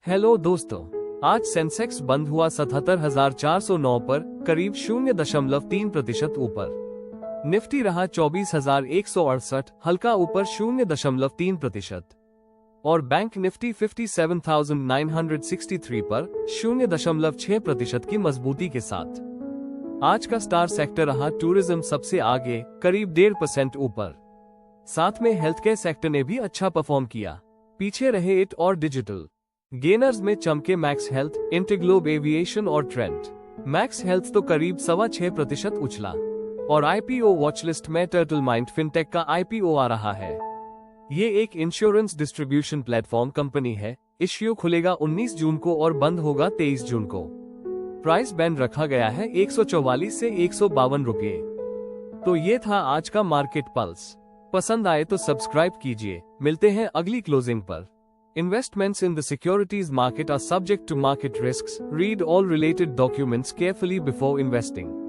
Hello दोस्तों, आज Sensex बंद हुआ 77,409 पर, करीब 0.3% ऊपर। निफ्टी रहा 24,168, हल्का ऊपर 0.3%। और बैंक निफ्टी 57,963 पर 0.6% की मजबूती के साथ। आज का स्टार सेक्टर रहा टूरिज्म सबसे आगे, करीब 1.5% ऊपर। साथ में हेल्थकेयर सेक्टर ने भी अच्छा परफॉर्म किया। पीछे रहे इट और डिजिटल। गेनर्स में चमके मैक्स हेल्थ, इंटरग्लोब एविएशन और ट्रेंट। मैक्स हेल्थ तो करीब 6.25% उछला। और आईपीओ वॉचलिस्ट में टर्टलमाइंट फिनटेक का आईपीओ आ रहा है। ये एक इंश्योरेंस डिस्ट्रीब्यूशन प्लेटफॉर्म कंपनी है। इश्यू खुलेगा 19 जून को और बंद होगा 23 जून को। प्राइस बैंड रखा गया है 144 से 152 रुपये। तो ये था आज का मार्केट पल्स। पसंद आए तो सब्सक्राइब कीजिए। मिलते हैं अगली क्लोजिंग पर। Investments in the securities market are subject to market risks. Read all related documents carefully before investing.